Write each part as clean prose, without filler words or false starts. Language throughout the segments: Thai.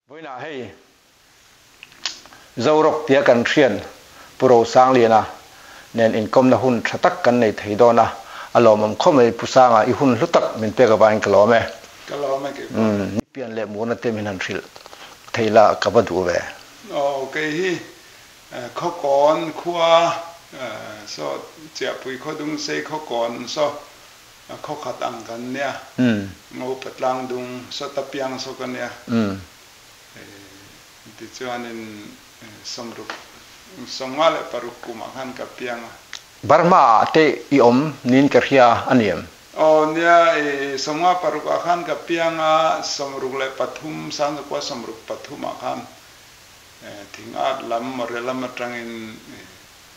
với na hay dâu rọc tía cần khiên pro sang liền à nên income là hun thắt tắc cần này thấy đó na alo mà không ai pusang à ihun lúc tắc mình pe cái bài cái lo mẹ pian lệ muốn là tem mình hành thil thấy là cái vật đủ về cái khó còn khoa so chả bùi khó đúng xây khó còn so khó khát ănกันเนี่ยngô bát lang dung so tập yang soกันเนี่ยที่จวนนั้นสมรุปสมมาเลปรุกุมาขันกับยังบาร์มาเตอิอมนินกระเฮียอันเนียมเนี่ยสมมาปรุกขันกับยังสมรุปเลปฐุมสังกว่าสมรุปปฐุมขันถึงอาจลำมรลำมาจังอิน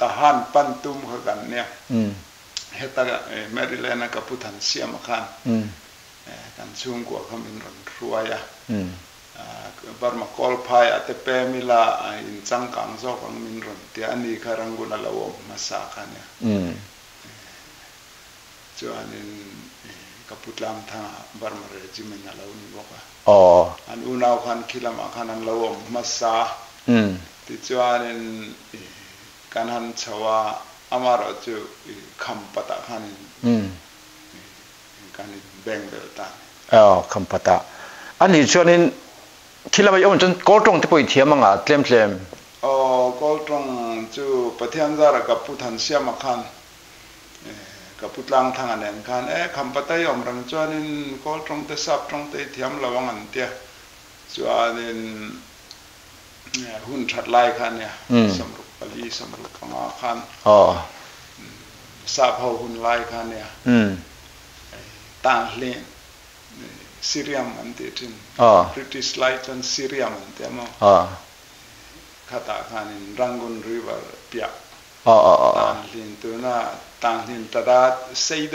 ทหารปันตุมเขากันเนี่ยเฮตาเมริเลนกับพุทธันเสียมขันกันชุ่มกว่าเขาเป็นรวยอ่ะบารมากอลพายอัตเปมิลาอินจังกังโซกังมินรอนที่อันนี้คารังกุนัลาวมาสากันเนี่ยจวนนี้กับพุทธลามทางบารมาเรจิมินัลาวนี่บอกว่าอันอุณาวขันคิลามาขันันลาวมาสาที่จวนนี้การหันชาวอามาราจูคำปะตะขันการแบ่งเบลตันคำปะตะอันนี้จวนนี้คิดแล้วไม่ยอมจนกอลตรงที่ไปเทียมมั้งอ่ะเต็มกอลตรงจู่ประเทศจาระกับพุทธันเสียมาขันกับพุทธลังทางอันนั้นขันคำปะตายอมรังจวนนี้กอลตรงที่สับตรงที่เทียมระวังอันเดียจวนนี้หุ่นชัดไล่ขันเนี่ยสมรุปปลีสมรุปมาขันสับเขาหุ่นไล่ขันเนี่ยต่างเลี้ยงซีเรียมันเด็ดBritish Light and Syriaมันเต็มข้าตาขันรังกุนริเวอร์เปียต่างลินตัวน่ะต่างลินตราดเสียด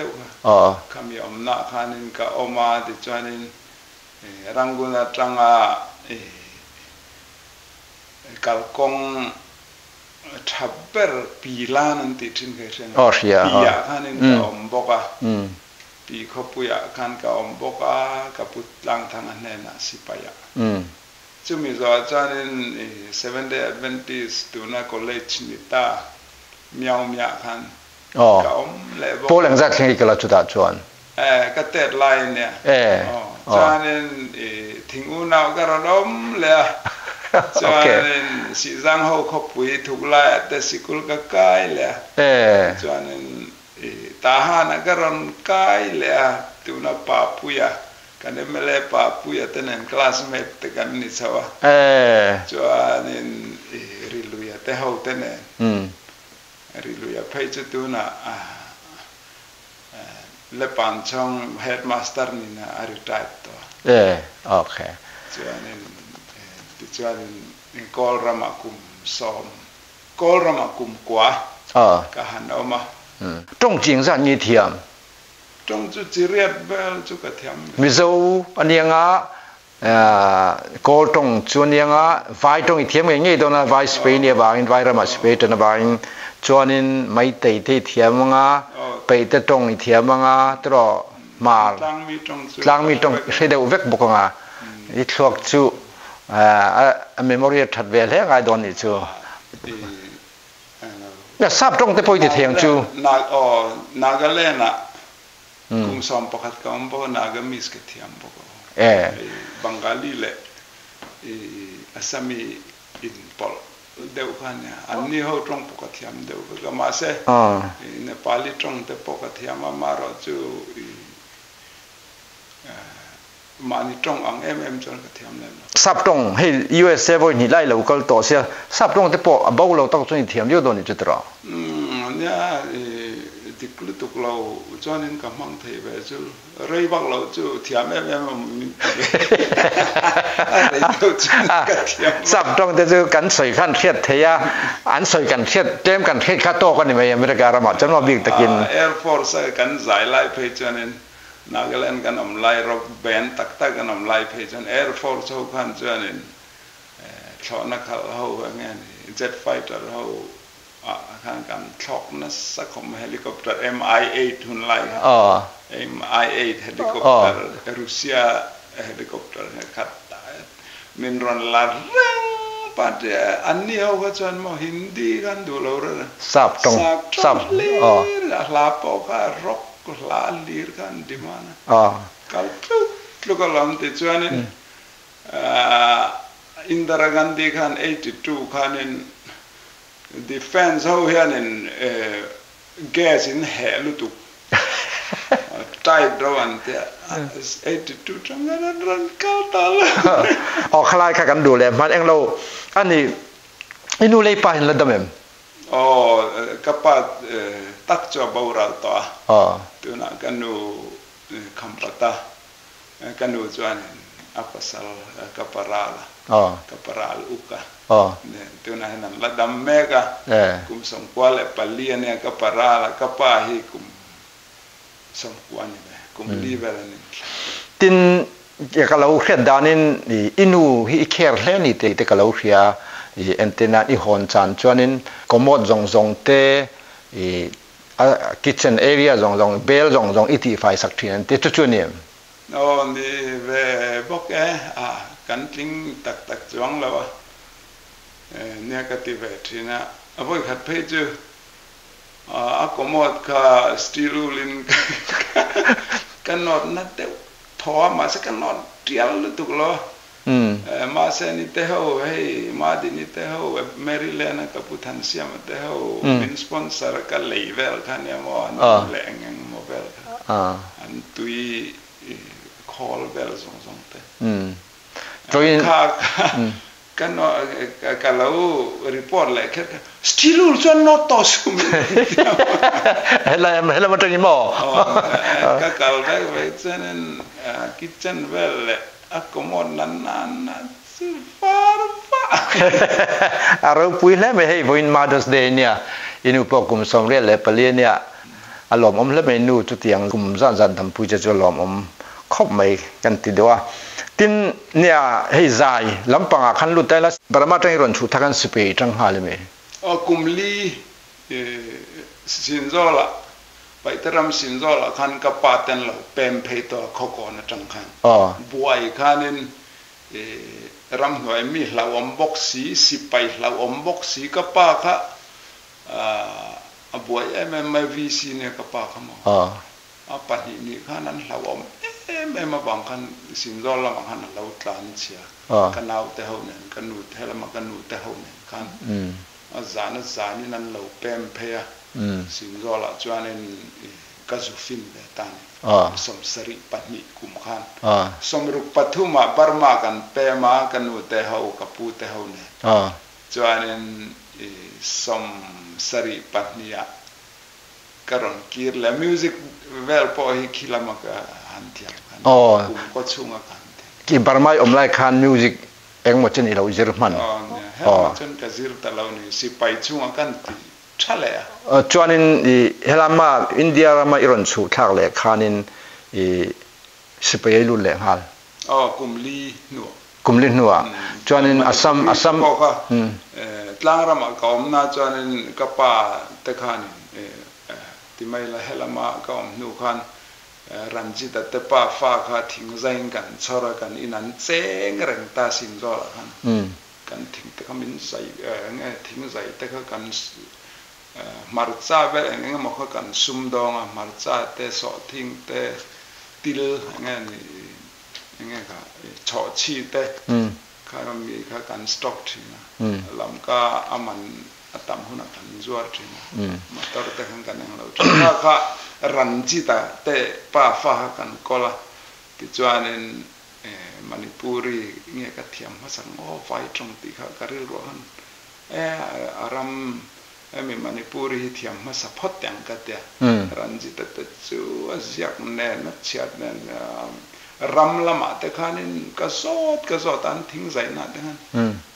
ขมีอมนาขันกับอมาดิจวนินรังกุนจังกัลกงทับเบอร์ปีลานันติชินเกษนปียาขันกับอมบอกปีเขาปุยกันกับอมบอกกับพุทธลังทางอันนั้นนะสิปายะจุมีจอาจารย์Seventh Day Adventist ตัวน่ะ college นิตาเมียวกันกับอมเล่บอกโปรหลังจากที่เราจุดจวนก็เตะไลน์เนี่ยจารย์ทิ้งอุณาวก็ระดมเลยจารย์สิจังเขาเขาปุยถูกไล่แต่สิกุลก็ใกล้เลยจารย์ตาหานักรอนใกล้เลยตัวน่ะป้าปุยกันเมื่อไรป้าปุยแต่นั่นคลาสเมทกันนี่สวะจวนนี้ริลุยแต่เขาแต่นั่นริลุยไปจุดตัวน่ะเล็บปันช่องเฮดมาสเตอร์นี่นะอาริทายตัวโอเคจวนนี้กอลรามาคุมซ้อมกอลรามาคุมกว่าก็หันออกมาจงจริงสันนี่เทียมจงจุดจีเรียบเบลจุกเทียมมิโซอันยังกอลตรงจวนยังไฟตรงอีเทียมอย่างงี้ตัวน่ะไฟสเปนเนี่ยบางไฟรามาสเปนตัวน่ะบางจวนนี้ไม่เตะที่เทียมมั้งไปแต่ตรงอีเทียมมั้งตลอดมาลังมีตรงเสด็จเวกบุกงาอีทวกจูเมมโมรีทัดเวลให้ไงโดนอีจูเนี่ยทราบตรงแต่พอที่เทียงจูนากาเลน่ะกุมสอมปะขัดกับบอกนากามิสกเทียมบอกบังกาลีเล่อาสามีอินปอลเดียวกันเนี่ยอันนี้เขาตรงปกติยามเดียวกันมาเสเนปาลีตรงแต่ปกติยามมาเราจูมานี่ตรงอังจนกระเทียมเลยสับตรงให้ USA ไว้นี่ไล่เราก็ต่อเสียสับตรงแต่ปกบ่าวเราต้องจนเทียมเยอะโดนนี่จุดละเนี่ยที่กลุ่มตุกเราจวนนี้กำลังเทไปจูเรื่อยบักเราจูเทียมสับตรงแต่จูกันสวยขั้นเครียดเทียอันสวยกันเครียดเต็มกันเครียดข้าโตกันนี่ไม่อเมริการมาจนว่าบิ๊กตะกิน Air Force กันสายไล่ไปจวนนี้นักเล่นกันอมไล่รบแบนตักกันอมไล่ไปจน Air Force เขาขันจวนนี้ชอนักเขาอย่างเงี้ย Jet Fighter เขาข้างกันช็อกนะสักของเฮลิคอปเตอร์ MI8 หุ่นไล่ MI8 เฮลิคอปเตอร์รัสเซียเฮลิคอปเตอร์ขัด มินรอนลาเร่งปัดอันนี้เขาก็ชวนมาฮินดีกันดูเราเลยสับลีลาปอกรกลาลีกันดีมานะกัลลูกลำติดชวนนี่อินทรากันดีกัน82กันนี่defense เขาเห็นนี่gas in hell ตุกใจระวันเดีย82จังนั้นรันก้าวตาเลยออกคลายกันดูเลยมันเองเราอันนี้อินูเลยไปเห็นแล้วดำเองกับปัดตักจัวบาวราตัวตัวนั้นกันนูคำปัตตากันนูจวนอัปสัลกับปาราลกับปาราลอุกะเนี่ยตัวนั้นนั่นละดำเมกะกุมสมควรเลยปลีเนี่ยกับปาราลกับป้าให้กุมสมควรนี่กุมลีเวลนี่ตินอยากเราเขียนดานินอินูฮิเคร์เลนี่เตะเราเขียเอ็นเทนาอีฮอนจันชวนินคอมมดจงเตคิทเช่นแอเรียจงเบลจงอีทีไฟสักทีนั่นเตะชวนี่นี่เวบอกกันทิ้งตักจวงแล้วเนี่ยก็ติเวทีนะเอาไว้ขัดเพจคอมมดค่ะสตีลูลินกันนอนนั่นเตะทอมาสักกันนอนเดียวเลยตุกล้อมาเซนิเตหัวเฮ้มาดินิเตหัวเมริเลนกับพุทธันเซียมเตหัวเป็นสปอนเซอร์กับเลเวลค่ะเนี่ยมันแรงยังโมเวลค่ะอันตุยคอลเวลสองเตค่ะกันเนาะกันเรารีพอร์ตเลยแค่สติลูจนนอตต่อสู้มั้ยเห็นแล้วมันจะยิ่งมั่วก็กัลได้ไว้เจนคิดเจนเวลเลยacomod nanana farfa aro puile me hei voin Mother's Day nia inu pokum somre le pali nia alom om le menu tu tiang kum zan tham pu cha lom om khop mai kan ti dewa tin nia hei zai lampanga khan lu tai la barama tang ron chu thakan sipe tang hale me kum li sinzolaไปตรำสินโซละคันกับปาเต็นเราเป็นเพย์ตัวข้อก่อนจังคันบวยคันนั้นรำหน่วยมีเราอมบกสีสิไปเราอมบกสีกับป้าค่ะบวยไม่วีซีเนี่ยกับป้าเขามาปัจจุบันคันนั้นเราอมไม่มาบางคันสินโซละบางคันเราตรานเชียกันเอาแต่เขาเนี่ยกันนูเทละมากันนูแต่เขาเนี่ยคันจานนี่นั้นเราเป็นเพย์สิงโตละจวนนั้นกัจจุฟินเดตันสมสริปัตนิกุมขันสมรุปปัทุมาบาร์มากันเปมากันนูเตหากับปูเตหาเนี่ยจวนนั้นสมสริปัตนิยกรอนกีร์และมิวสิกเวลพอให้คิลามากหันเทียมกันกุมก็ชุ่งกันกีบาร์มาอมไลคันมิวสิกเองหมดจนเราเยอรมันเนี่ยเฮาจนกระซิรตะเรานี่สิไปชุ่งกันตีชาเลยจวนนินเฮลามาอินเดียรามาอิรันสูทักเลยคานินสิไปลุเลยฮัลกุมลีนัวจวนนินอัสซัมลางรามาก็อมนาจวนนินกับป้าเตคานินที่ไม่ละเฮลามาก็อมนูคันรันจิตเตป้าฟ้าค่ะทิ้งใจกันชอร์กันอินันเจงเร่งตาสินโซละคันกันทิ้งแต่ก็มินใส่ทิ้งใส่แต่ก็กันมาร์ซ่าเวลงั้นมันก็กันซุ่มดองมาร์ซ่าเตะสอทิ้งเตะติลงั้นก็ชอชีเตะข้ามีข้ากันสต็อกทิ้งลำก็อามันตั้มหุ่นกันจวดทิ้งมาต่อเตะกันอย่างเราข้ารันจิตเตะป้าฟ้ากันก็ละที่จวนนั้นมณิปุรีเงี้ยก็เทียมมาสั่งไฟตรงตีข้ากระเรื่องหันอารมมีมณิปุรีเทียมมาสัพพะแต่งกันเดียรันจิตเตจูอยากแน่นัดเชียดแน่รำละมาแต่ข้านี่ก็สอดอันทิ้งใจนั่นเอง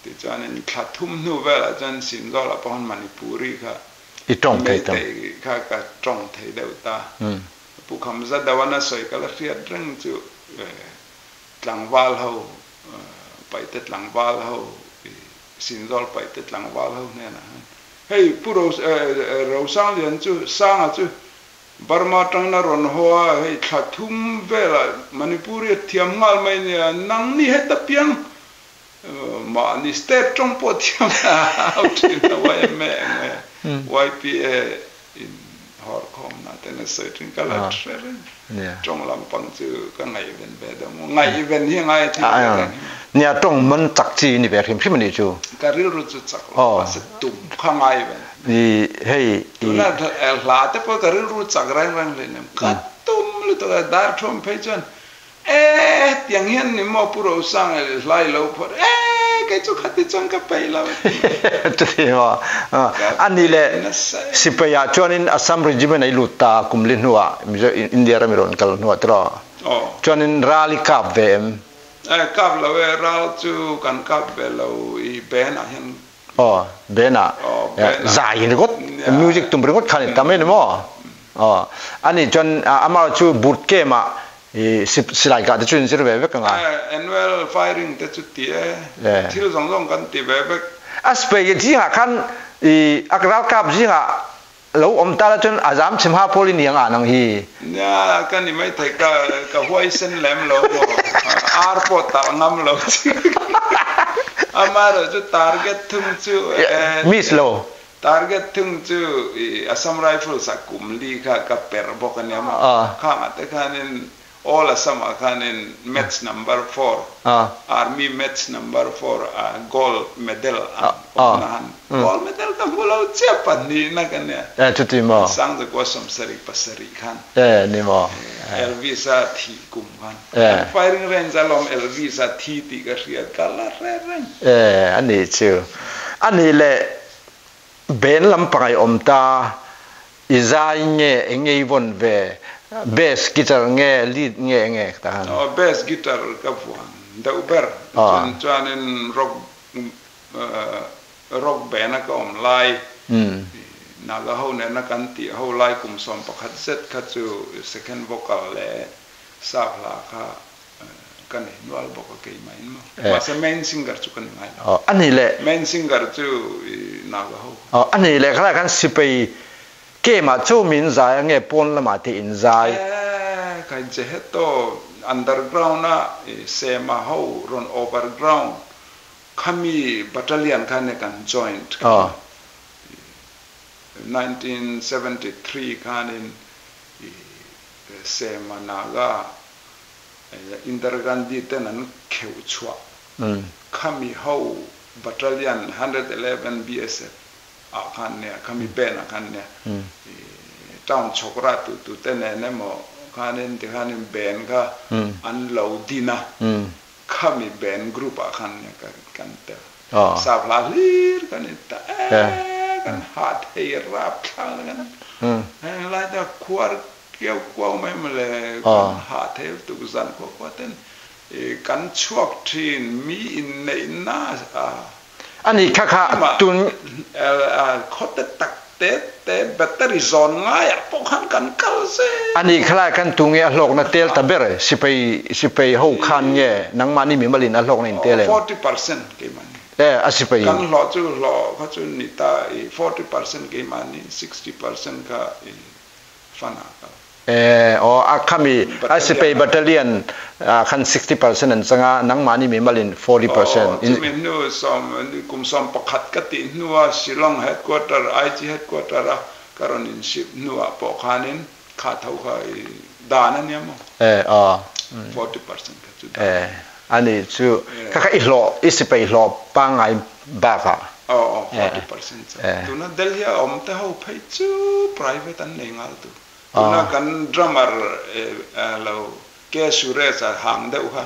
ที่จวนนั้นขัดทุ่มนูเวลาจนสินก็ละพอนมณิปุรีค่ะอีตรงไทยข้าก็ตรงไทยเดวตาผู้คำจัดวันนั้นสวยก็ละเรียดเรื่องจูหลังวาลเขาไปติดหลังวาลเขาสินโซลไปติดหลังวาลเขาเนี่ยนะเฮ้ยผู้เราสร้างเรียนจูสร้างจูบาร์มาตั้งนารอนหัวเฮ้ยขัดทุ่มเวลามณิปุรีเทียมงาลไม่เนี่ยนั่งนี่ให้ตะเพียง mà ni state trong bộ thiam out in way me YPA in hor com na ten certain color trong làm bằng chữ cái ngày event về đó ngày event hiện ngày thì nhà trong mình chắc chi ni về phim mình đi chú cái riêng rồi chú chắc sẽ tụm khang ngày event đi hey tu na là thế phải cái riêng rồi chắc rang rang lên cái tụm lu tôi dar trong page tiếng hiền ni mà puro sang lại lâu phật cái chỗ khát chọn cái bay lâu thế mà anh đi lệ sipaya cho nên Assam regime này lụt ta cùng liên hoa India làm rồi kalau hoa đó cho nên rally cup về em cup lâu rally chú kan cup về lâu i bên à hiện bên à dài như gót music tụm bring gót khăn tạm ấy nữa mà anh đi cho nên amal chú bút kê mà silai ka chun sir ve vek nga annual firing te chu ti thil zong zong kan ti ve vek aspe ji ha khan akral kap ji ha lo om ta chun azam chimha poli ni nga nang hi ya kan ni mai thai ka huai sen lem lo ar po ta ngam lo amar chu target thum chu miss lo target thung chu Assam Rifles akum li ka per bokan ya ma kha te khanin all Assam khanin match number 4 army match number 4 gold medal gold medal ka bulo chepan ni na kan ya chuti mo sang the kosam sari pasari khan ni mo Elvisa thi kum khan firing range alom Elvisa thi ti ka ria kala re ani chu ani le ben lam pai om ta izai nge nge von ve bass guitar nge lead nge ta bass guitar ka fuan da uber chuanin rock band ka om lai na ga ho ne na kan ti ho lai kum som pakhat set kha chu second vocal le sapla kha kan nual boko ke mai mo was a main singer chu kan mai ani le main singer chu na ga ho ani le khala kan sipai ke ma chu min za nge pon la ma ti in zai kai je to underground na se ma ho run overground khami battalion kan ne kan joint 1973 kan in se managa Indira Gandhi tenan kheu chua khami ho battalion 111 BSF akan ne khami ben akan ne town chokra tu tenen mo kanin de kanin ben ka an lo dina khami ben group akan ne kan te sabla lir kan ta kan hat hey rap kan la da kwar kêu qua mấy mà là hạ thế tụ dân qua tên cắn chuộc trên mỹ in này na anh ấy khá tuần khó tắc té battery zone ngay à bốc hắn cắn cao xe anh ấy khá cắn tuần nghe lộc na tel ta bể sipay hậu khan nghe nang mani mi malin a lộc này tel 40% cái mani sipay cắn lọ chú có chú nita 40% cái mani 60% ka fana akami asipay battalion kan 60% an sanga nang mani mi malin 40% in menu som pakhat ka ti nuwa Shillong headquarter IG headquarter karon in ship nuwa po khanin kha thau kha dana niamo 40% ka chu ani chu kaka ihlo isipay lo pangai baka 40% tu na delhi om ta ho phai chu private an nei ngal tu na kan drummer lo ke sure sa hang deuh ha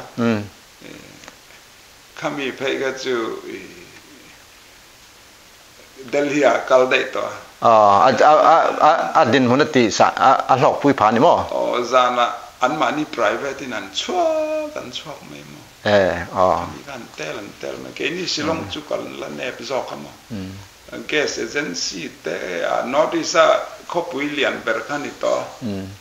khami phai ga chu delhi kal dei to din hunati sa a lok pui phani mo zana an mani private in an chua kan chua me mo kan tel me ke ni Shillong chu kal la ne episode kamo gas agency te notice khopui lian berkhani to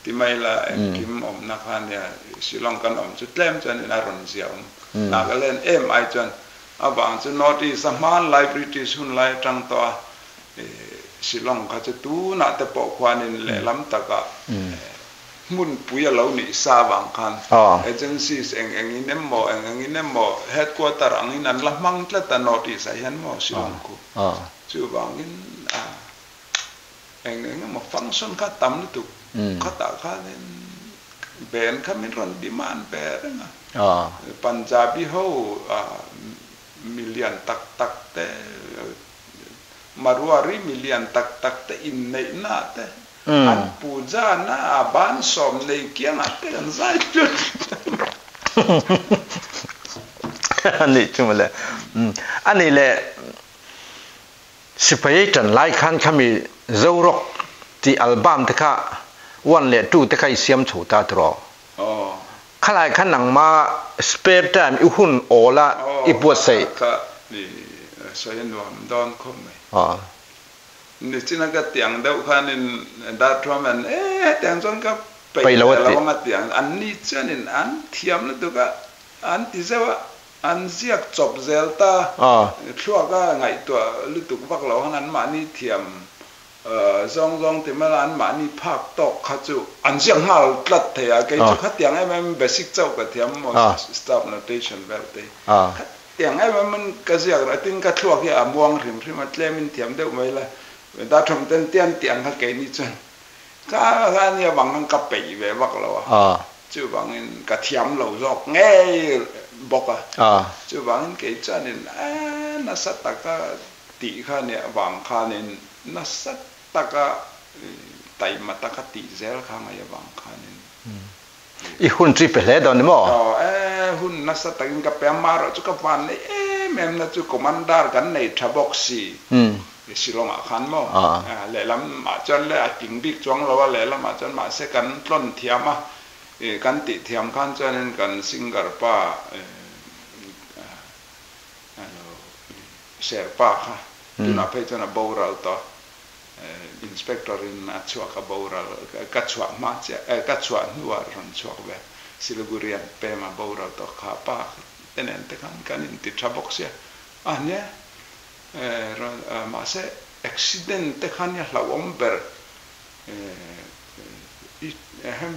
timaila kim om na khan ya Shillong kan om chu tlem chan in aron ziam nagaland mi chan abang chu notice man library sun lai tang to Shillong ka chu tu na te po khwan in le lam taka มุนปุยเราหนีซาบางคันเอเจนซี่เองอินเนมโมเองอินเนมโมเฮดควอเตอร์อังอินนั้นละมังเตตานอติสายฮันโมสิลงกูจูบางอินเองมาฟังก์ชันข้าตั้มตุกข้าตาข้าเนี่ยแบรนด์ข้ามีรันดีมานแบรนด์นะปัญจาบีเขามิลเลียนตักแต่มารวารีมิลเลียนตักแต่อินในนาแต่อันปูจานะบ้านสมในเกียงอันแต่อันใจจุดอันนี้จุ่มเลยอันนี้แหละสิไปจันไล่ขันเขามีเจ้ารกที่อัลบั้มที่ข้าวันเละตู้ที่ข้าเสียมชูตาตรอข้าไล่ขันหนังมาสเปรย์แตมอีหุ่นโอละอีบัวเสยนี่ใช้หนวมดอนคมไหมนี่ที่นั่นก็เตียงเดาขันนี่ดาทรมันเตียงจนก็ไปแล้วมาเตียงอันนี้เจ้านี่อันเทียมแล้วตัวก็อันที่เจ้าอันเสียกจบเซลต้าชั่วก็ไงตัวลุตุกวักเราขนาดมานี่เทียมซองที่มาอันมานี่ภาคตกขจูอันเสียงหัลตัดเทียก็จุขัดเตียงไอ้มันเบสิกเจ้าก็เทียมมอสต็อปโนเทชันแบบเตขัดเตียงไอ้มันก็เสียกอะไรถึงก็ชั่วที่อ่ะม่วงริมที่มันเล่มันเทียมเดียวไม่ละเวลาทำเตียงเขาเกนี่จนก็เนี่ยบางมันก็ไปแบบวักเราจูบางนี่ก็เทียมเราจอกง่ายบอกจูบางนี่เกิดจากนี่นัสตกะตีข้าเนี่ยบางข้าเนี่ยนัสตกะไตมาตกะตีเซลข้างไอ้บางข้าเนี่ยอีหุ่นทริปไปเลยตอนนี้มั้งหุ่นนัสตกินกับเปียมาร์จุกวันนี่แม่น่าจุกมันดาร์กันในทับบ็อกซี่สิลงอาคันมั้งเลยลำมาจนเลยจิงบิ๊กจวงเราว่าเลยลำมาจนมาเสกันต้นเทียมกันติเทียมขันจนนั้นกันสิงคโปร์เสียป้าค่ะดูน่าเพื่อจะน่าบาวเราต่ออินสเปกเตอร์อินนัดชัวกับบาวเรากัดชัวมาเจ้ากัดชัวนัวรันชัวแบบสิลกุเรียนเปมาบาวเราต่อข้าป้าแต่เนี่ยแต่กันอินติดทรัพย์บ็อกซี่อันเนี้ยมาเสอุบิเหตุแต่ขันเนี่ยเราอมเบอร์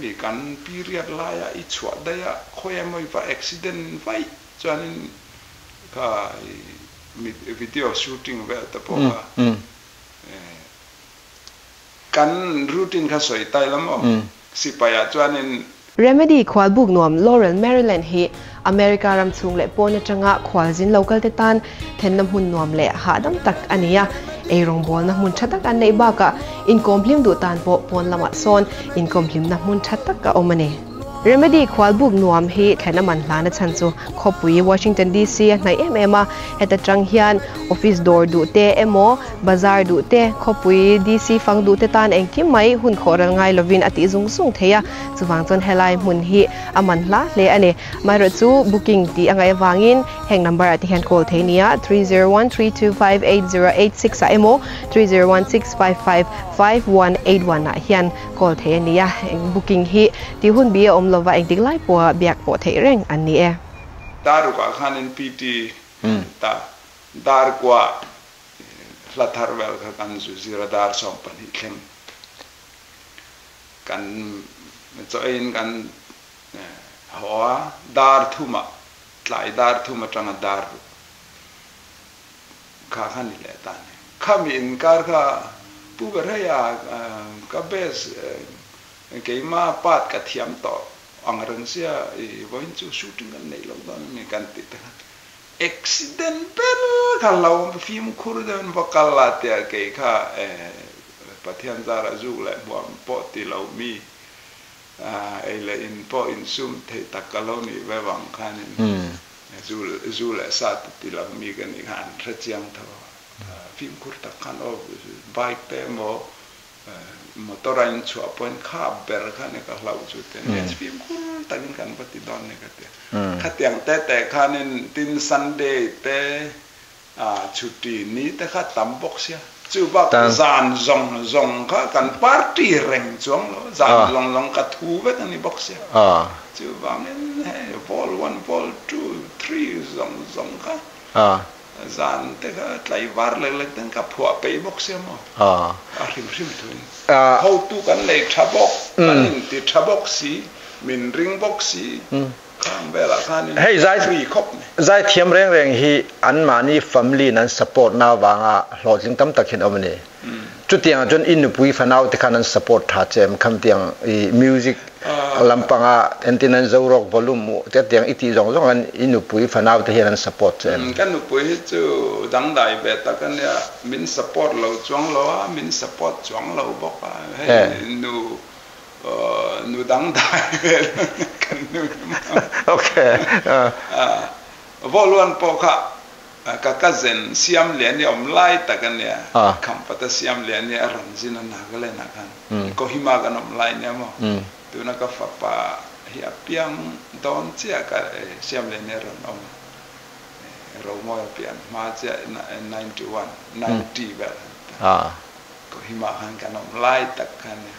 มีการพิเรียดลายอีชัวได้อะคอยไม่ว่าอุบิเหตุไว้จนก็มีวิดีโอชูตติ้งแบบแต่พอการรูทีนข้าสวยตายแล้วมั้งสิไปอาจจะนี่ Remedy ควาลบุกนวม Laurel Maryland ฮีอเมริการำซุงเละปนจังหะควาลจิน local เตตันเทนน้ำหุ่นนวมเละหาดังตักอันนี้เอรงบอลน้ำหุ่นชัดตักอันในบ้ากะอินคอมพลิมดูตานปนละมัดโซนอินคอมพลิมน้ำหุ่นชัดตักกะอมันเอRemedy ควาลบุกนวมฮีแค่น้ำมันลานชันซูขบปุยวอชิงตันดีซีในมาเฮตจังเฮียนออฟฟิศดอร์ดูเตเอโมบาซาร์ดูเตขบปุยดีซีฟังดูเตตันเองที่ไม่หุ่นขอรังไงลวินอติซุงซุงเทียสุวางจนเฮลัยมุนฮีอามันละเลอันเนมารจูบุกิ้งตีอังไงวางินแห่งนัมเบอร์อติเฮนโคลเทเนีย301-325-8086เอโม301-655-5181นะเฮียนโคลเทเนียบุกิ้งฮีที่หุ่นเบียอมว่าเองดิ้งไล่ปัวเบียกปัวเทเร่งอันนี้ดารุกะขันอินพีทีตาดารุกว่าฟลัทฮาร์เวลกันซูซิราดาร์สองปันหิเข้มกันจอยน์กันหัวดาร์ทุมาหลายดาร์ทุมาจังดาร์ข้าขันนี่แหละตานข้ามีอินการข้าผู้บริหารกับเบสเกี่ยมาปาดกระเทียมต่ออังรังเสียวันจูชูติ้งกันในโลกนั้นมีการติดกันอุบิเหตุเป็นขันเราฟิล์มคูร์เดินพกลาเตียเกี่ยข้าประเทศจาราจูเลยบวมปอติเรามีเลยอินปออินซุ่มเทตักกะโลนี่ไว้วางขันจูเลยสัตติเรามีกันอีกหันทะเจียงเท่าฟิล์มคูร์ตักขันโอ้ไบค์เต็มโอมอเตอร์ไซค์ชัวปนข้าเบอร์ข้าเนี่ยก็เล่าจุดเนี่ยฟิล์มคุณตั้งกันปฏิดอนเนี่ยก็เตี้ยข้าเตียงแต่ข้าเนี่ยตินซันเดย์แต่ชุดนี้แต่ข้าตั้มบ็อกเสียจู่ว่าจานซงข้ากันปาร์ตี้เร่งจวงจานซงกัดทูเวกันนี่บ็อกเสียจู่ว่าเนี่ยบอล1 บอล2 3ซงข้า zan te ka tlai var le ten ka phua pe bok se mo rim thuin how tu kan le thabok kan ti thabok si min ring bok si khang bela khan hey zai thiam reng hi an mani family nan support na wanga hloting tam takhin omni chu tiang jon in pui fanau te khanan support tha chem kham tiang music lampanga antinan zorok volume te tiang iti jong jong an in pui fanau te hian support chem kan nu pui chu dang dai be ta kan ya min support lo chong lo min support chong lo bok nu dang dai kan nu okay voluan po kha ka zen siam lian ni om lai ta kan ya kham pata siam lian ni ran jin na ga le na kan ko hima kan om lai ne mo tu na ka fa pa hi apiang don chia ka siam lian ni ran om ro mo apiang ma chia 91 90 ba ko hima kan om lai ta kan ya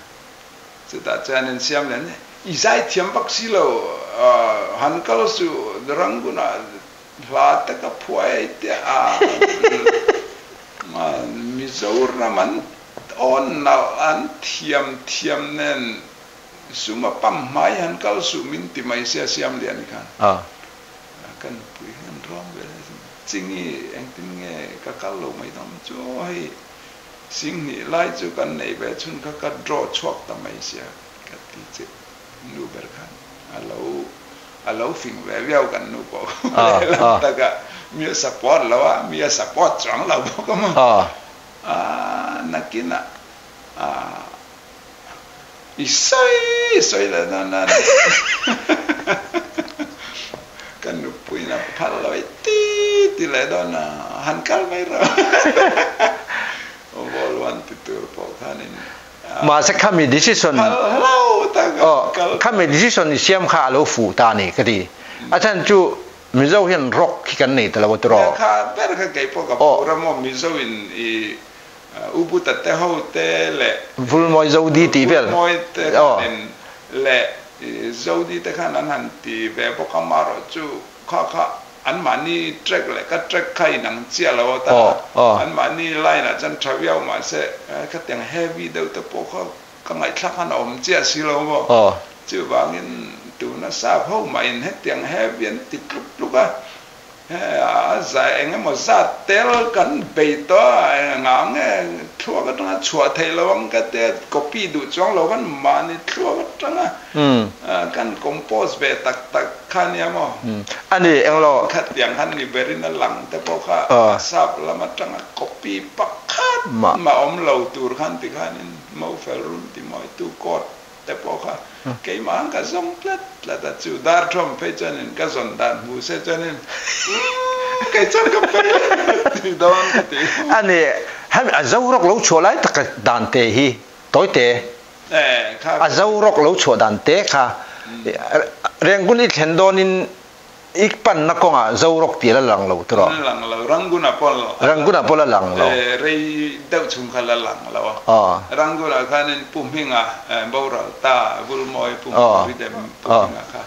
chu ta chanen siam lian ni izai thiam bak silo han kal su ranguna lata ka puai te ma mizour na man on na an thiam nen suma pam mai han kal su min ti mai sia siam lian kan kan pui han rom be chingi eng tin nge ka kal lo mai dam cho hai sing ni lai chu kan nei be chun ka draw chok ta mai sia ka ti che nu ber kan alo phim về veoกันนูปอแต่ก็มีสปอร์ตแล้วว่ามีสปอร์ตจังแล้วก็มั้งนักกินอีสวยเลยนั่นกันนูปุยนะพัดลอยตีเลยดอนหันกัลไม่รอโอ้บอลวันติดตัวปอท่านี่มาสักคำมี decision คำมี decision นี่เสียมข้าเราฟูตานี่ก็ดีอาจารย์จูมิโซเห็นร็อกขี้กันนี่แต่ละวันตัวข้าแต่ข้าเก็บพวกกับเราโมมิโซอินอุบุตเตเขาเตเละฟูมอยโซดีตีเปล่าฟูมอยเตเละโซดีเตข้านั้นหันตีแบบพวกเขามาเราจูข้าอันมานี่เทรกเลยก็เทรกใครหนังเจียแล้วแต่อันมานี่ไล่น่ะจันทราวิลมาเสะก็แต่งเฮฟวี่เดี๋ยวแต่พวกเขาก็ไงคลักขนมเจียสิแล้วบ่จู่บางเงินตัวน่ะทราบเขาไม่เห็นแต่งเฮฟวี่ติดลุกอ่ะใจเองมันจะเตลกันไปต่องานเนี่ยทั่วก็ต้องชัวร์ไทยเราก็แต่ก๊อปปี้ดูจ้องเรากันมาเนี่ยทั่วก็ต้องกันคอมโพสแบบตักขันเนี่ยมั้งอันนี้เองเราขัดอย่างขันนี่เบรินหลังแต่พอข้าทราบแล้วมันต้องก๊อปปี้ปักขัดมาอมเราตัวขันติขันนี่มาเฟลรุ่นที่มาตัวกอดแต่พอข้าเกี่ยมันก็ส่งพลัดแล้วแต่จู่ดาร์ทรอมเพจนั่นก็ส่งดันบูเซจนั่นเกี่ยจังก็ไปที่ดอนก็ตีอันนี้ให้อาเจ้ารกเราชัวร์ไรแต่ก็ดันเตะฮีตัวเตะอาเจ้ารกเราชัวร์ดันเตะค่ะเรื่องกุนี้เห็นโดนินอีกปันนักกงอาเจ้ารกตีละหลังเราตัวหลังเรารังกุน่ะพอละหลังเราเรย์เดาชุมขันละหลังเรารังกุน่ะขันปุ่มหิงอ่ะบ่าวเราตาบุลมอยปุ่มวิเดมปุ่มหิงอ่ะค่ะ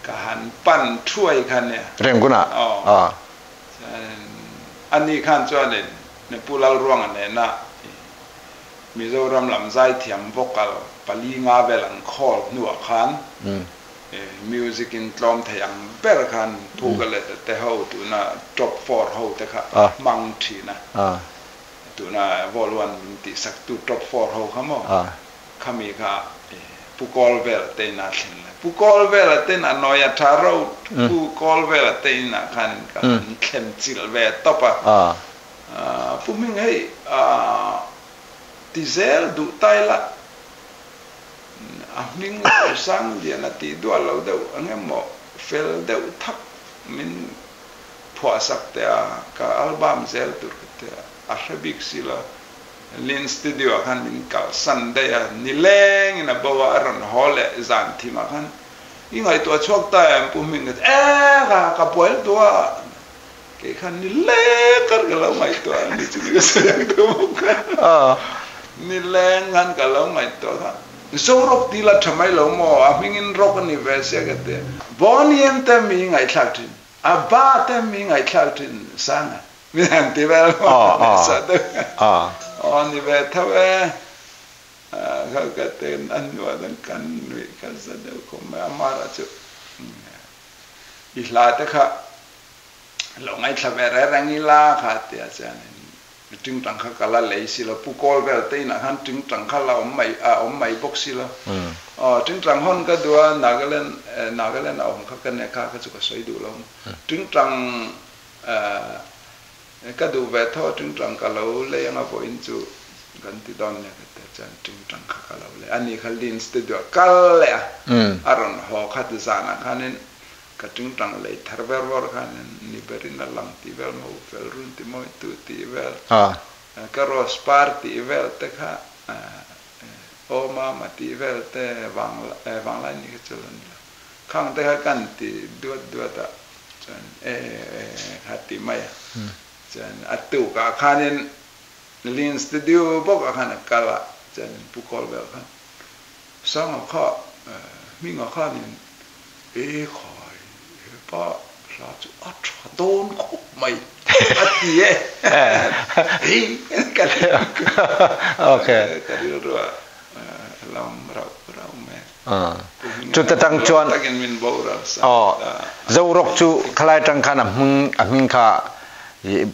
กหันปั้นช่วยขันเนี่ยเรื่องกุน่ะอันนี้ขันจวนเนี่ยผู้เล่าร่วงอันเนี่ยนะมีเจ้ารำลำใจเถียมพวกเราปลีงาเวลังคอลหนวกขันมิวสิกอินกลอมทยังเปิดขันผู้กันเลยแต่เขาตัวน่ะจบฟอร์เขาแต่ค่ะมังทีนะตัวน่ะวอลวันติสักตัวจบฟอร์เขาเขามั้งเขามีค่ะผู้กอลเวลเตน่าสินเลยผู้กอลเวลเตน่านอยทาร์รูผู้กอลเวลเตน่าขันกันเข้มจิลเวตปะผู้มิงให้ติเซลดูไตละมิงสังเดียนาทีดัวเราเดาอันนี้หมอเฟลเดาทักมินพอสักแต่กับอัลบั้มเซลตุร์กแต่อาราบิกสิละลินสตูดิโอขันมินกับซันเดียนิเลงนะบัวอารันฮอลเลจันทิมาขันยิ่งไอตัวชกตายผู้มิงก็กับป่วยตัวเกี่ยขันนิเลงกันกับเราไม่ตัวนี่จุดก็แสดงตัวมุกนิเลงกันกับเราไม่ตัวครับโซรกดีละทำไมเราโม่มิงินรกนี่เวเสียกันเตะบอนีเอ็มเต็มมีไงคลักทินอาบ้าเต็มมีไงคลักทินสัง มีอันที่แบบสัตว์นี่แบบเท่าเขาก็เต้นอันว่าดังกันวิกันสัตว์คงไม่มาราจุอีหลาแต่ค่ะลงไอ้ทวีแรงอีลาค่ะเตียจานี่จึงตั้งข้ากาลเลยสิละผู้กอลเวลตีนะฮันจึงตั้งข้าเราไม่บอกสิละจึงตั้งฮอนก็ดูนักเล่นเอาของเขากันเนี่ยข้าก็จะก็สวยดูแล้วจึงตั้งก็ดูเวทจึงตั้งก็เราเลยยังเอาไปอินจูกันที่ดอนเนี่ยก็แต่จานจึงตั้งข้าก็เราเลยอันนี้เขาลินสตูดิโอกัลเลยอารมณ์หอคัดจานะข้านี่ก็จึงตั้งเลยทาร์เวอร์วอร์ข้านี่นิเบรินาลังตีเวลมาเวลรุ่นที่มวยตุตีเวลก็รอสปาร์ตีเวลแต่ข้าโอมาตีเวลแต่วางไลนี่ก็จะเล่นข้างแต่ข้ากันตีดูตาจนฮัตติไม่จนอัตุกอาคารนี่ลินสตูดิโอบอกอาคารกาละจนผู้กอลเวลครับสองข้อมีงอข้อนี่คอยป้าลาจุอัดโดนคุบไม่อัดดีกันโอเคกันรู้ว่าเราแม่จุดตั้งจวนจะรกจุคลายจังขนาดมึงข้า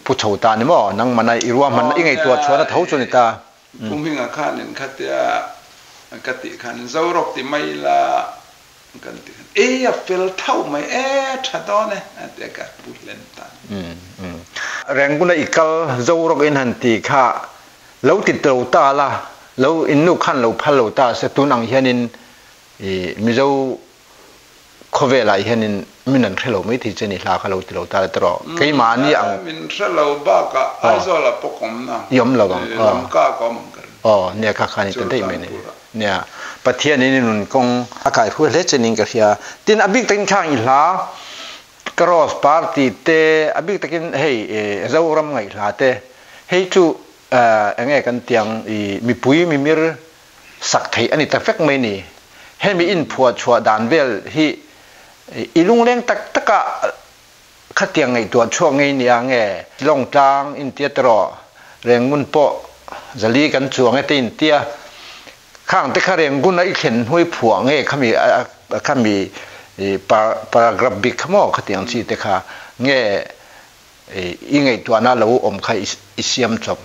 ผู้ชาวตานี่มั้งนั่งมันไอรัวมันยังไงตัวชวนเท่าจนตาผมพิงอาคารนี่ขัดยากติขันจะรกที่ไม่ละกันติฟิลเท่าไม่ชัดตอนเนี่ยอันเดียกับพูดเล่นตาแรงกุนอีกก็จะรกอินหันตีข้าแล้วติดเราตาละแล้วอินนุขันเราพัลเราตาเสตุนังเฮนินมิเจ้าขเวลาเฮนินมินันเทโลไม่ที่เจนิลาเขาเราติดเราตาตลอดใครมานี่อังมินเทโลบ้ากะไอโซลาปกมนะยอมเราลำก้าก็มันกันเนี่ยข้าขานี่ตั้งได้ไหมเนี่ยประเทศนี้นุ่นคงอากาศพูดเล็กจริงกับเฮียตินอบิกตังข้างอีหลากรอสปาร์ตี้เตอบิกตังเฮ้ยเจ้ารำไงหลาเตเฮ้ยจู่ยังไงกันเตียงมีปุ๋ยมีมิร์สักไทยอันนี้แต่เฟกไม่นี่เห็นมีอินพัวชัวดานเวลที่อีลุงเลี้ยงตะกะขัดเตียงไงตัวช่วงไงเนี่ยไงลงจางอินเตียตรอเรียงมุนโปจะลีกันช่วงไงตีนเตียข้างแต่ข้าเรียงกุนไอ้เข็นห้วยผัวไงข้ามีปารากราบิกขโมขัดเตียงชีแต่ข้าไงอีไงตัวน่าเราอมใครอิเซียมจบ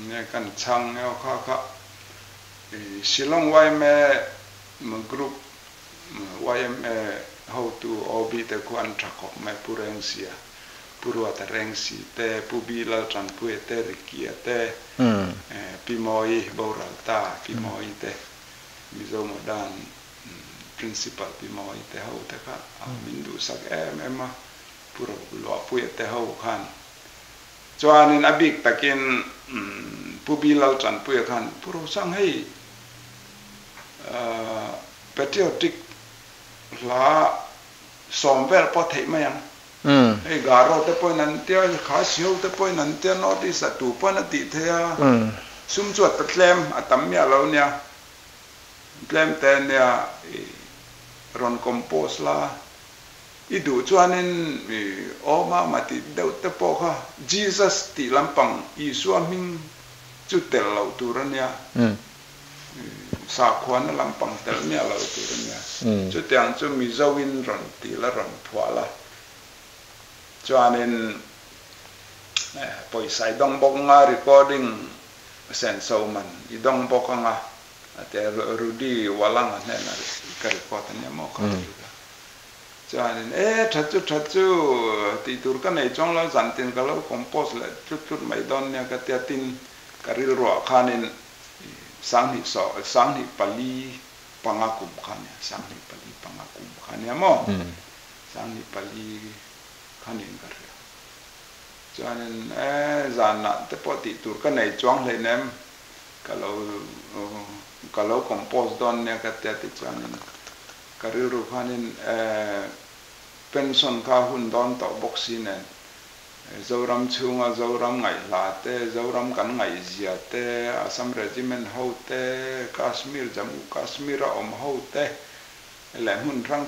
เนี่ยกันช่างเนี่ยข้าสิลองไว้แม่มันกรุ๊ปไว้แม่ how to obi te kuan trakokแม่ผู้เร่งเสียผู้รัวแต่เร่งสีแต่ผู้บีลาจันผู้เตริกีแต่ปีมอยบราลตาปีมอยแต่มิโซโมดาน principal ปีมอยแต่เขาแต่ข้ามินดูสักมาผู้รัวหล่อผู้แต่เขาขันจวนนี้อบิกตะกินผู้บีลาจันผู้ขันผู้รัวสั่งให้patriotic ลาสมเวลพอเทไม่ยังไอ้การ์ดแต่พอนั้นเดียวขาเสียวแต่พอนั้นเดียวนอติสัตว์พอนั้นติดเทียซุ่มจวดตะเล่มอัตมีอะไรเนี่ยเล่มแต่เนี่ยรอนคอมโพสละอีดูจวนนั้นออกมาติดเดาแต่พอค่ะ Jesus ติลำปังอีสวามิงจุดเตลเราตัวเนี่ยสาขวานลำปังเตลเมียเราตัวเนี่ยจุดอย่างจุดมีเจ้าวินรันตีละรันผัวละจวนนั้นปล่อยใส่ดงบกงา recording เซนโซมันอีดงบกงาแต่รูดี้วาลังเนี่ยนะก็ record เนี่ยมากจวนนั้นทัดจูตีตุรกันในช่องเราสันตินก็เราคอมโพสเลยจุดไม่ดอนเนี่ยก็เตียตินก็ริลรัวขานินสังหิปลีปังอากุมขันเนี่ยสังหิปลีปังอากุมขันเนี่ยมั้งสังหิปลีขันนี่ก็เรียกจวนนั้นจานนั้นแต่พอติดตัวกันในช่วงเลยเนี่ยก็เราคอมโพสดอนเนี่ยก็เตะติดจวนนั้นก็เรียกรูปขันนี่เป็นส่วนข้าหุ่นดอนต่อบ็อกซี่เนี่ยเจ้ารำชูงเจ้ารำไงลาเต้เจ้ารำกันไงเสียเต้อาสัมเรจิเมนเฮาเต้คาสมีร์จมูกคาสมีร์อมเฮาเต้แหลมหุ่นรัง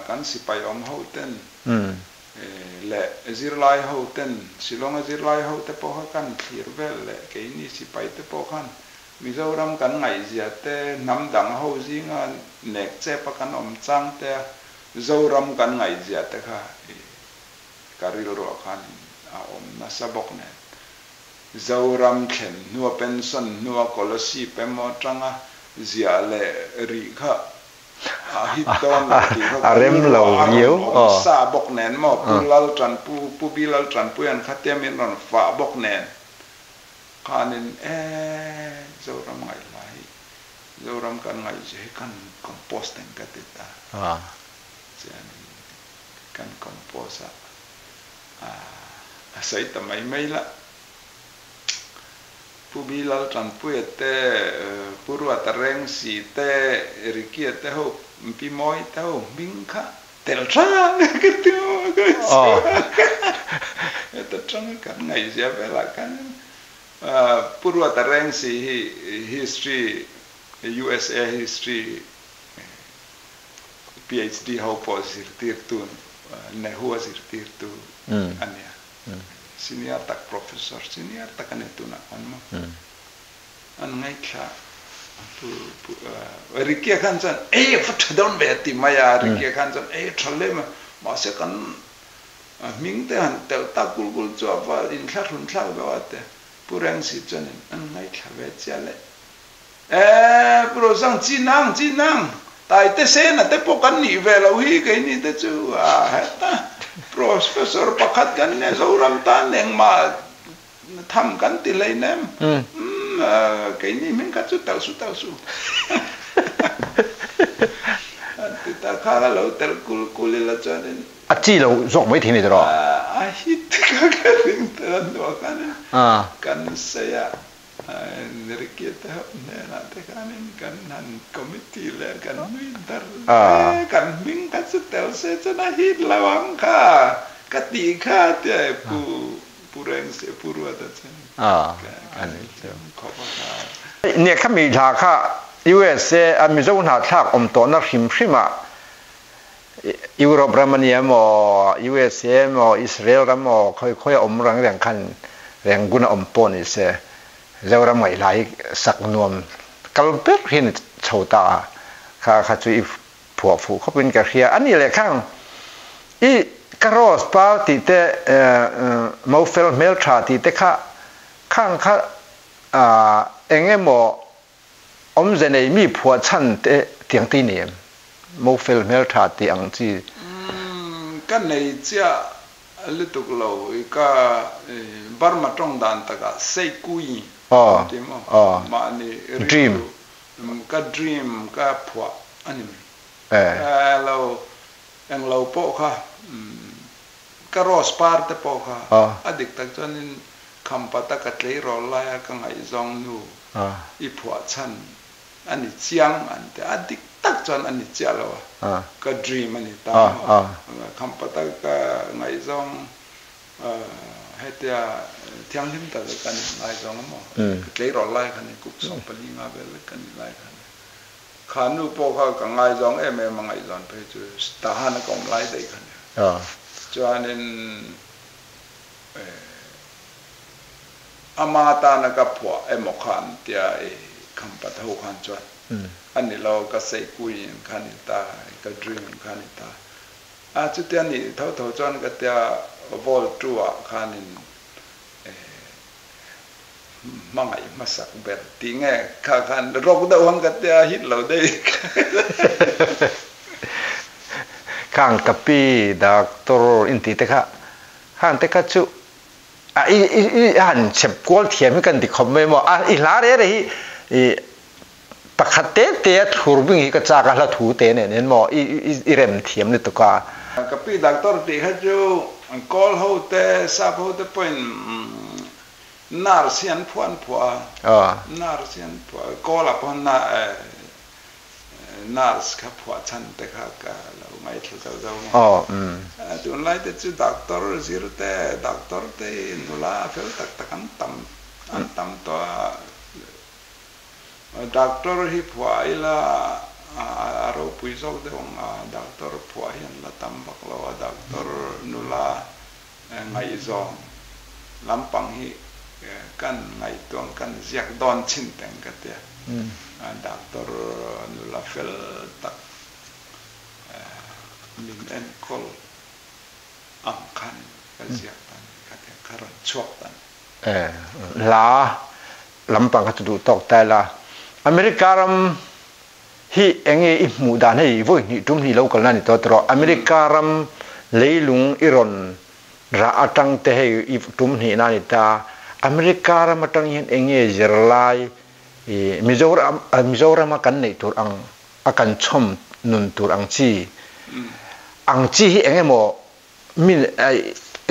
กันสิไปอมเฮาเต้ le zirlai ho ten silonga zirlai ho te po kan thirvel le ke ni si pai te po kan Mizoram kan ngai zia te nam dang ho zinga nek che pa kan om chang te Zoram kan ngai zia te kha karil ro khan a om na sabok ne Zoram khen nuwa pension nuwa kolosi pe mo changa zia le ri kha hiton ki rem lo nhiêu sa bok nen mo pulal tran pu bilal tran pu an khatia min ron fa bok nen khanin Zoram ngai lai Zoram kan ngai je kan composting ka tita kan composa sai tamai mai la pu bilal tran pu te puru atareng si te rikia te ho pi moi te ho bingka tel tran ke tio eta tran kan ngai sia vela kan puru atareng si history USA history PhD ho posir tirtu ne huwa sir tirtu ania senior tak professor senior tak kan itu nak kan mo an ngai kha rikia kan san fut don beti maya rikia kan san thale ma se kan ming te han tel ta kul kul cho va in kha run kha ba te purang si chen an ngai kha ve chale pro sang chinang tai te se na te po kan ni ve lo hi ke ni te chu ta Profesor pakat kan ne Zoram tan neng ma tham kan ti lai nem cái ni mình cắt chút tàu su thì ta khá là lâu tel kul là cho nên chỉ lâu rộng mấy thế này rồi hít cái tiếng tên đó kan saya nerikia tahap nela te kan han committee le kan mintar kan ming kat setel se chana hit lawang kha kati kha te pureng se puru ata chen kan ne khami tha kha USA amizon ha thak om to na hrim hrima Europe ramania mo USA mo Israel ramo khoi om rang rang khan rang guna om pon ise Zoram ngai lai sak nuam kalper hin chota kha chui phua phu khopin ka khia ani le khang I karos pa ti te mofel mel tha ti te kha khang kha engemo om zenei mi phua chan te tiang ti nem mofel mel tha ti ang chi kan nei chia lituk lo ka Burma trong dan ta ka sei kui ma ni dream ka phua ani lo ang lo po kha ka ros par te po kha adik tak chonin khampata ka tlei ro la ka ngai zong nu I phua chan ani chiang an te adik tak chon ani chia lo ka dream ani ta khampata ka ngai zong hetia thiang lim ta kan ngai zong mo tlei ro lai kan ku song pali nga bel kan lai kan khanu po kha ka ngai zong ma ngai zon pe chu sta han kom lai dei kan cho nên amata na ka phwa mo khan tia kham pa tho khan chwa ani lo ka sei kui khan ta ka dream khan ta chu tia ni tho chon ka tia vol tua khan mangai masak ber tinge kha khan rok da hang ka tia hit lo dei khang kapi doctor inti te kha han te kha chu han chep kol thiam kan di khom me mo I la re I pakhatte te thur bing hi ka cha ka la thu te ne nen mo I rem thiam ni to ka kapi doctor ti ha chu kol ho te sa ho te point nar sian phuan phua nar sian phua kol a pon na nurse ka phua chan te kha ka lo mai thil zo tun lai te chu doctor zir te doctor te nula fel tak an tam to doctor hi phua ila aro pui zo de ong doctor phua hian la tam bak lo doctor nula ngai zo lampang hi kan ngai tuang kan ziak don chin teng ka te doctor nula fel tak min en kol am kan ka ziak tan ka te karon chuak tan la lampang ka tu tok tai la America ram hi enge I mu dan hei voi ni tum hi local na ni to tro America ram leilung iron ra atang te hei I tum hi na ni ta America ram atang hin enge zerlai Mizoram kan nei tur ang akan chom nun tur ang chi hi enge mo min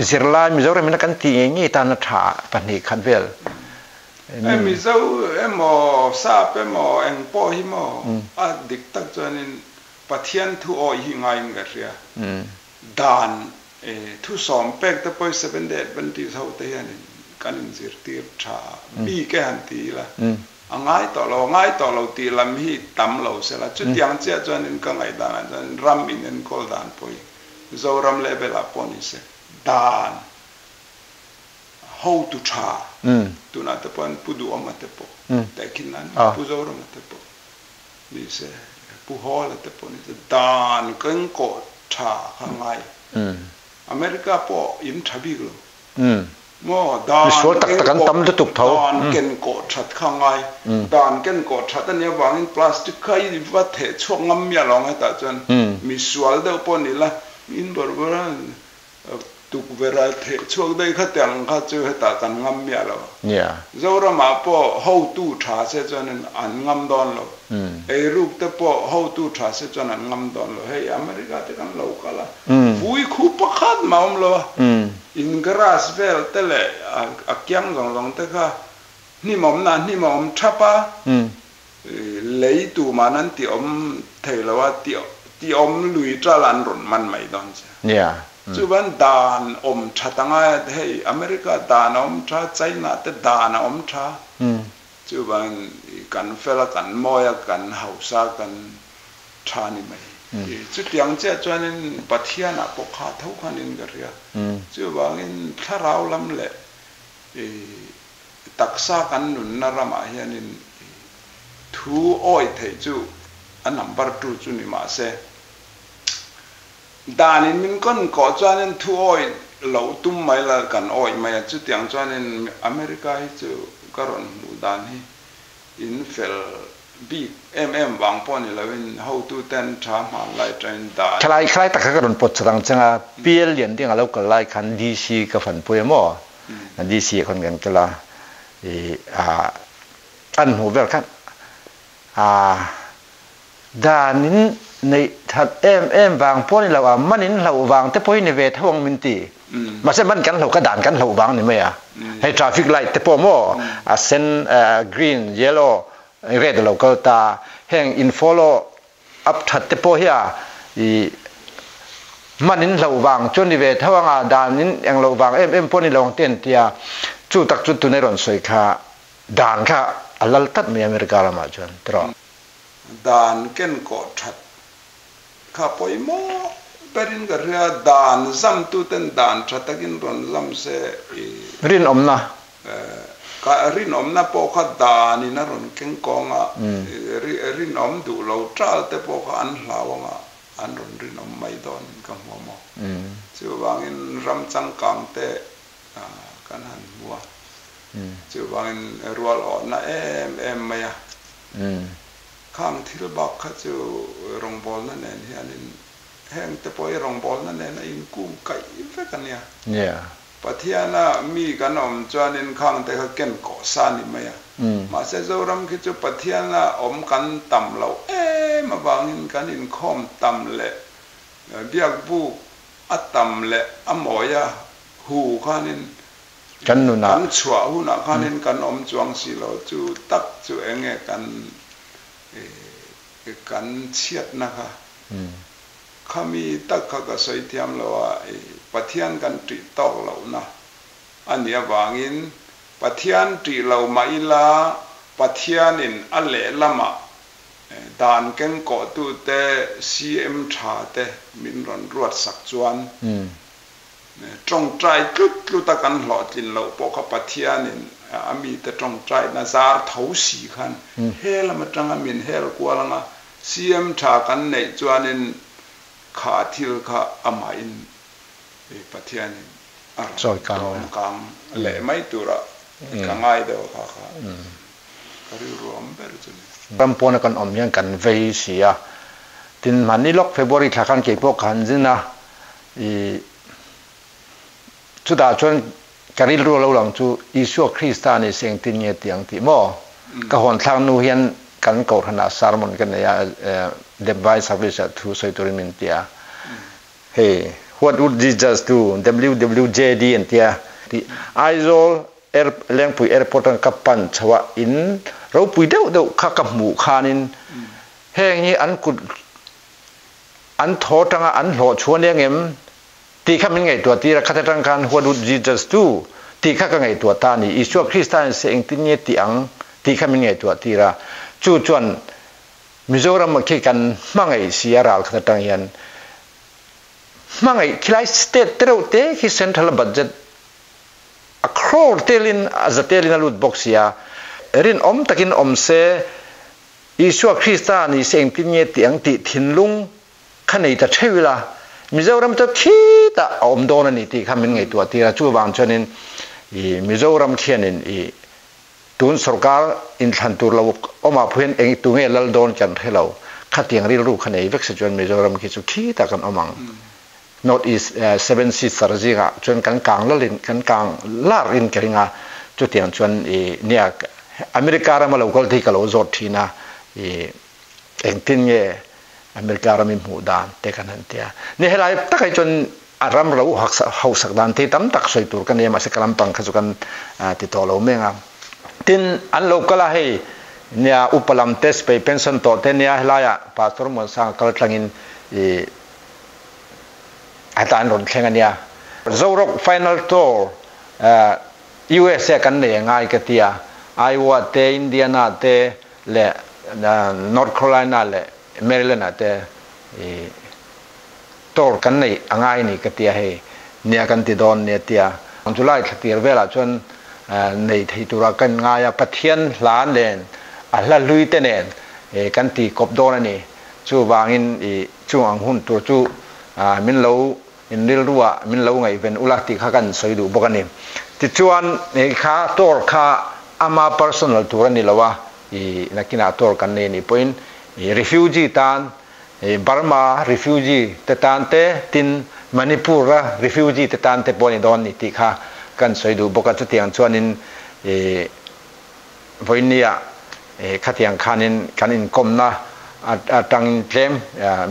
zerlai Mizoram na kan ti enge ta na tha pan hi khan vel mi zau emo sa pe mo eng po hi mo a dik tak chuanin pathian thu o hi ngai nga ria dan thu som pek te poi 7 day ban ti sau te hian kan zir tir tha bi ke han ti la angai to lo ti lam hi tam lo se la chu tiang che chuanin ka ngai dan ram in en kol dan poi zo ram level a poni se dan how to try tu na te pon pudu oma te po te kinan pu zo ro te po ni se pu hol te po ni dan ken ko tha hangai America po im thabi lo mo dan so tak kan tam de tuk thau dan ken ko that hangai dan ken ko that ne wang plastic khai va the chok ngam ya long ta chon mi sual de po ni la in bor tuk vera the chuak dai kha tang kha chu heta kan ngam ya lo zora ma po ho tu tha se chuan an ngam don lo ei ruk te po ho tu tha se chuan an ngam don lo hei America te kan lo kala vui khu pakhat ma om lo in grass vel tele a kyang long te kha ni mom thapa lei tu manan ti om thei lo wa ti om lui tra lan ron man mai don cha chu ban dan om tha tanga hei America dan om tha China te dan om tha chu ban kan fela kan moya kan hausa kan tha ni mai chu tiang che chuanin pathiana po kha thau khanin ga ria chu bangin tharau lam le taksa kan nun na rama hianin thu oi thei chu a number 2 chu ni ma se danin min kon ko chuanin thu oi lo tum mai la kan oi mai chu tiang chuanin America hi chu karon mu dan hi in fel bi wang pon ni lawin how to ten tha ma lai train da khlai tak karon pot chang changa piel lian ding alo ka lai khan DC ka fan poi mo DC kon gan kala an hu vel khan danin nei that wang pon ni lawa manin lo wang te poi ni ve thawng min ti ma se man kan lo ka dan kan lo wang ni me hey traffic light te po mo a sen green yellow red local ta heng in follow up that te po hia I manin lo wang chon ni ve thawanga danin eng lo wang pon ni long ten tia chu tak chu tu nei ron soi kha dan kha alal tat me America la ma chon tro dan ken ko that kha poi mo perin ga ria dan zam tu ten dan thatakin ron zam se rin omna ka rin omna po kha dani na ron ken konga rin om du lo tral te po kha an hlawanga an ron rin om mai don ka mo chu wangin ram chang kang te kan han bua chu wangin rual on na em maya khang thil bak kha chu rong bol na nen hianin heng te poi rong bol na nen in kum kai ve kan ya pathiana mi kan om chuanin khang te kha ken ko sa ni maya ma se zo ram ki chu pathiana om kan tam lo ma bangin kan in khom tam le biak bu atam le amoya hu khanin kan nu na kan chua hu na khanin kan om chuang si lo chu tak chu enge kan chiat na kha khami tak kha ka soi thiam lo pathian kan tri tok lo na ania wangin pathian tri lo mai la pathian in ale lama ด่านเก่งเกาะตู้เตะ CM ชาเตะมินรอนรวดสักจวนจงใจลุตะกันหล่อจินเราปกปัทเทียนินมีแต่จงใจนาซาร์เท้าสีขันเฮลมาจังมินเฮลกว่าละ CM ชากันในจวนนินขาทิลขาอามาอินปัทเทียนินจอยกางเละไม่ตัวละกังไงเดียวค่ะก็เรียรวมแบบนี้รำปนกันอมยังกันเวเสียตินมันนี่ล็อกเฟบริทากันเก็บพวกขันจินะสุดาชนการิลรัวเราหลังจูอิสุคริสต์นี่เสียงตินเงียตียงติโมก็หอนทางนูเฮียนกันเก่าขนาดสารมันกันเนี่ยเดบไวส์ซับเวชทูใส่ตัวมินเตียเฮ้ what would Jesus do WWJD อันเตียที่ไอโซลเลี้ยงปุ๋ยแอร์พอร์ตกับปันชวะอินเราปุ๋ยเดียวข้ากับหมูคานินแห่งนี้อันกุดอันโทจังอันโหชวนเลี้ยงเอ็มตีข้ามันไงตัวตีระคัตตังการหัวดูจีจัสตูตีข้าก็ไงตัวตานี่อิสวคริสต์เสียงตีเนียตีอังตีข้ามันไงตัวตีระจู่จวนมิโซรัมมาคิดกันมั่งไงเสียราลคัตตังยันมั่งไงคิดไลสเตทเตอร์เตะคิดเซ็นทรัลบัดเจ็ตครอลเทลินอาจจะเทลินลุดบ็อกเซียรินตะกินเสอิสวคริสต์นี่เสียงตีเนียตีอังตีทินลุงขันในแต่เชื่อเวลามิโซรัมจะคิดโดนนี่ที่ข้ามันไงตัวที่เราจู่บางชนินมิโซรัมเขียนนี่ตุนสกัดอินทันตัวเรามาเพื่อนเองตัวเงี้ยเราโดนกันให้เราขัดยังรีรู้ขันในเวกซ์จนมิโซรัมคิดสุขีตะกันมัง North East Seven Sisters จีก็จนกันกลางละลินกันกลางลารินกันงาจุดที่จนเนี่ยอเมริกาเรามาเราก็ที่ก็เราจดที่นะเองทิ้งเนี่ยอเมริกาเรามีหมู่ด่านแต่กันนั่นเดียนี่ให้เราตั้งใจจนอารมณ์เราหักสักด่านที่ตั้มตักสวยตัวกันเนี่ยมาสักลำปังขจุกันติดต่อเราไม่งั้นทินอันเราก็ละให้เนี่ยอุปลัมเทสไปเป็นส่วนต่อเทเนี่ยให้เราอะพาสตร์มันสร้างกระทั่งอินอาจารย์หล่นแข่งกันเนี่ยโซโรกไฟนอลทัวร์USA กันเนี่ยง่ายกันเดียไอวาเตอินเดียนาเตและนอร์ทแคโรไลนาและแมริแลนด์แต่ตัวกันในง่ายนี่ก็เตียให้เนี่ยกันติดโดนเนี่ยเตียอันจุไลท์ตีเวลาจนในที่ตัวกันง่ายปะเทียนล้านเลนอะไรลุยเตเนนกันตีกบโดนนี่จู่บางอินจู่อังหุ่นตัวจู่มินเล่าอินเรื่องว่ามินเล่าไงเป็นอุลักติข้ากันสวยดูบอกกันนี่ติดชวนในข้าตัวข้าอามา personal ตัวนี่ละว่านักกินตัวกันนี่พอยน์refugee ตานบาร์มาrefugee แต่ตานเตตินมณิปุระ refugee แต่ตานเตปอนิดอนนี่ที่ข้ากันสวยดูบอกกันจุดที่อันชวนนินพอยน์เนี่ยขัดยังคันินคมนะตั้งเพลม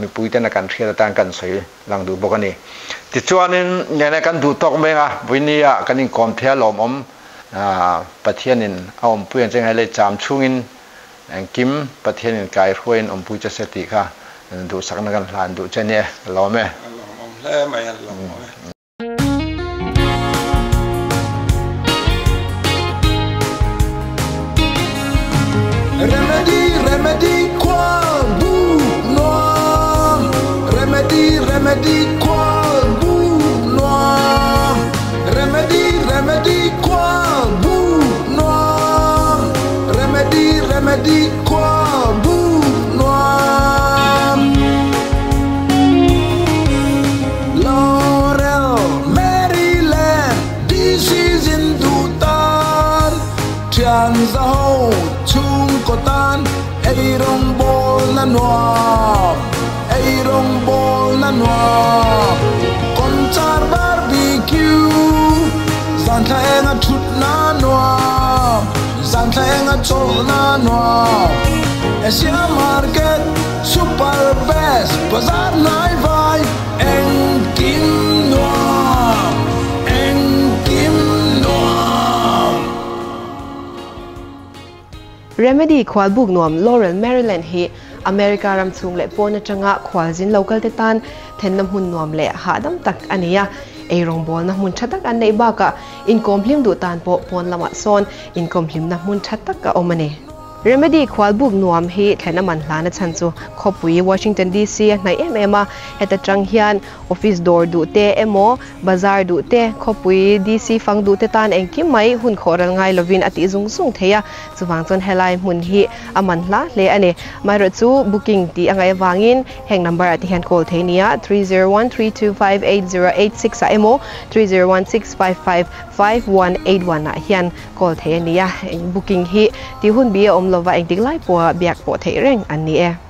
มีปุยเตนกันเชื่อตั้งกันสวยหลังดูบอกกันนี่ติดชวนนินเนี่ยกันดูตอกเมงอ่ะพอยน์เนี่ยคันินคมเทียลอมประเทศนินเอาเพื่อนจะให้เลยจามช่วงนินกิมประเทศนินกายรวยอมพูจะเสติค่ะดูสักนักการหลานดูเจเนี่ยรอไหมแล้วไม่รอRemedy ควาบูนวม Remedy ควาบูนวม Remedy ควาบูนวม Remedy ควาบูนวม Laurel Maryland this is in Dutan Tianzhou chung ko tan ai rong bol na noa con char barbecue zan thaenga thut na noa zan thaenga chol na noa Asia market super best bazar nai vai eng kim noa Remedy ควาลบุกนวม Lauren Maryland ฮีอเมริการำซุงเละปนจังะควาลจิน local เตตันเทนน้ำหุ่นนวมเละหาดำตักอันนี้ไอรองบอลน้ำหุ่นชัดตักอันในบ้ากะอินคอมพลิมดูตานปนละมัดซอนอินคอมพลิมน้ำหุ่นชัดตักกะอมันเน remedy khwal buk nuam hi thena man hlana chan chu khopui Washington DC nai em heta tang hian office door du te emo bazar du te khopui DC fang du te tan engki mai hun khoral ngai lovin ati zung zung theya chuwang chon helai mun hi aman hla le ani mai ro chu booking ti angai wangin heng number ati hian call thenia 3013258086 a emo 3016555181 na hian call thenia booking hi ti hun bi om lova engting lai po biak po thei reng an ni e